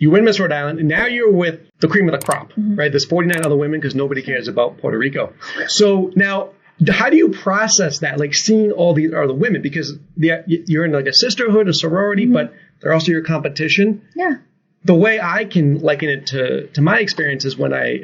you win Miss Rhode Island, and now you're with the cream of the crop, right? There's 49 other women because nobody cares about Puerto Rico. So now, how do you process that, like seeing all these other women? Because you're in like a sisterhood, a sorority, but they're also your competition. Yeah. The way I can liken it to my experience is when I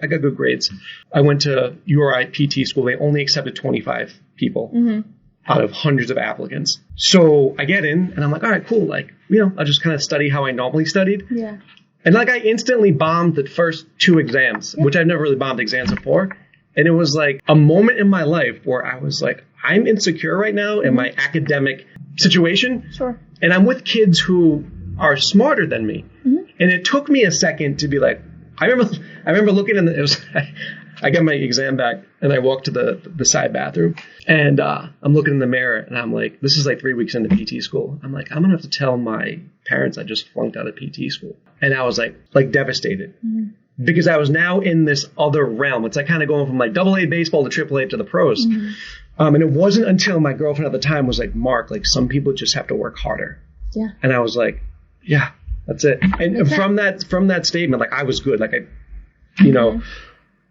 got good grades. I went to URI PT school. They only accepted 25 people out of hundreds of applicants. So I get in and I'm like, all right, cool. Like, I'll just kind of study how I normally studied. Yeah. And like I instantly bombed the first 2 exams, which I've never really bombed exams before. And it was like a moment in my life where I was like, I'm insecure right now in my academic situation. Sure. And I'm with kids who are smarter than me. And it took me a second to be like, I remember looking in I got my exam back and I walked to the side bathroom and I'm looking in the mirror and I'm like, this is like 3 weeks into PT school. I'm like, I'm going to have to tell my parents I just flunked out of PT school. And I was like devastated because I was now in this other realm. It's like kind of going from like AA baseball to AAA to the pros. And it wasn't until my girlfriend at the time was like, Mark, like some people just have to work harder. Yeah. And I was like, yeah, that's it. And from that statement, like I was good. Like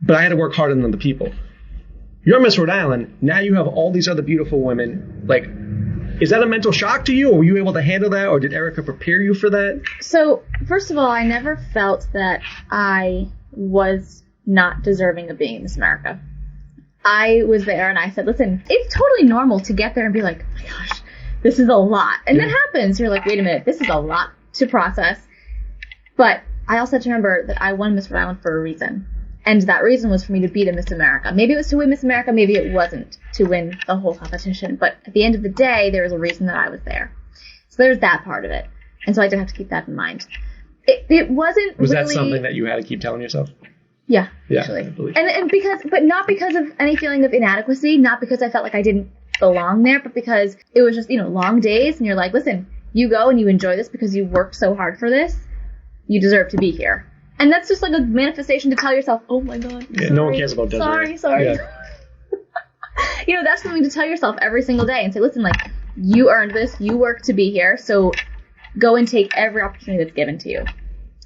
but I had to work harder than the people. You're Miss Rhode Island. Now you have all these other beautiful women. Like, is that a mental shock to you? Or were you able to handle that? Or did Erica prepare you for that? So, first of all, I never felt that I was not deserving of being Miss America. I was there and I said, listen, it's totally normal to get there and be like, oh my gosh, this is a lot. And that happens. You're like, wait a minute, this is a lot to process. But I also have to remember that I won Miss Rhode Island for a reason. And that reason was for me to beat a Miss America. Maybe it was to win Miss America, maybe it wasn't to win the whole competition. But at the end of the day, there was a reason that I was there. So there's that part of it. And so I did have to keep that in mind. It wasn't Was really... that something that you had to keep telling yourself? Yeah, I actually. believe. But not because of any feeling of inadequacy, not because I felt like I didn't belong there, but because it was just, long days and you're like, listen, you go and you enjoy this because you worked so hard for this. You deserve to be here. And that's just like a manifestation to tell yourself, oh my God. Yeah, no one cares about Desiree. Sorry. Yeah. That's something to tell yourself every single day and say, listen, like, you earned this, you worked to be here, so go and take every opportunity that's given to you.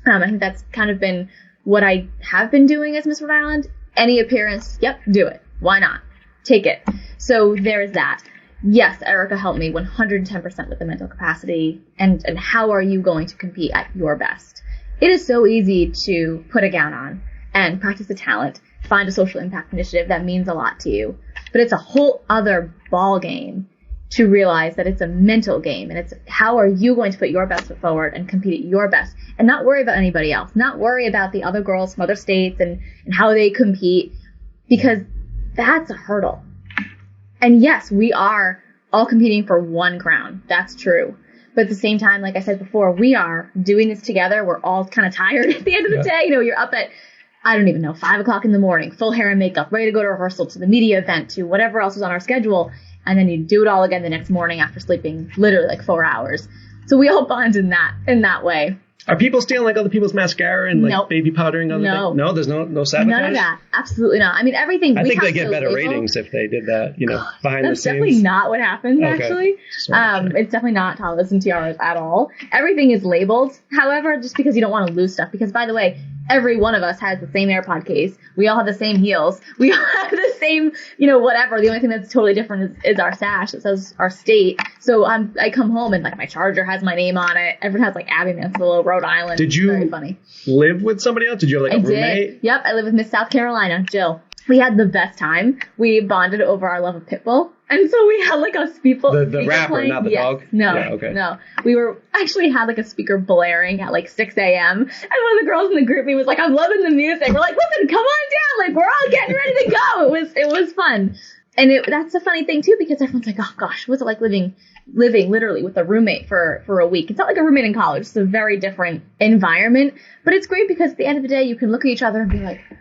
I think that's kind of been what I have been doing as Miss Rhode Island. Any appearance, yep, do it. Why not? Take it. So there's that. Yes, Erica helped me 110% with the mental capacity and how are you going to compete at your best. It is so easy to put a gown on and practice a talent, find a social impact initiative that means a lot to you. But it's a whole other ball game to realize that it's a mental game and it's how are you going to put your best foot forward and compete at your best and not worry about anybody else, not worry about the other girls from other states and how they compete, because that's a hurdle. And yes, we are all competing for one crown. That's true. But at the same time, like I said before, we are doing this together. We're all kind of tired at the end of the day. You're up at, 5 o'clock in the morning, full hair and makeup, ready to go to rehearsal, to the media event, to whatever else is on our schedule. And then you do it all again the next morning after sleeping literally like 4 hours. So we all bond in that way. Are people stealing like other people's mascara and like baby powdering other things? No, there's no sabotage? None of that. Absolutely not. I mean, everything. I think they get better ratings if they did that, behind the scenes. That's definitely not what happens, actually. It's definitely not talis and tiaras at all. Everything is labeled, however, just because you don't want to lose stuff. Because, by the way, every one of us has the same AirPod case. We all have the same heels. We all have the same, whatever. The only thing that's totally different is our sash that says our state. So I come home and like my charger has my name on it. Everyone has like Abby Mansell, Rhode Island. Did you very funny. live with somebody else? Did you have like a roommate? Did. Yep, I live with Miss South Carolina, Jill. We had the best time. We bonded over our love of Pitbull. And so we had like a speaker. The rapper, playing. not the dog? No. Yeah, okay. No. We actually had like a speaker blaring at like 6 a.m. And one of the girls in the group was like, I'm loving the music. We're like, listen, come on down. Like, we're all getting ready to go. It was fun. And that's a funny thing too, because everyone's like, oh gosh, what's it like living literally with a roommate for a week? It's not like a roommate in college. It's a very different environment. But it's great because at the end of the day, you can look at each other and be like, oh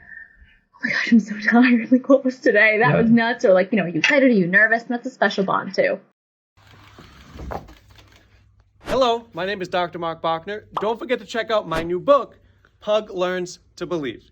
my gosh, I'm so tired. Like, what was today? That was nuts. Or like, are you excited? Are you nervous? And that's a special bond too. Hello, my name is Dr. Marc Bochner. Don't forget to check out my new book, Pug Learns to Believe.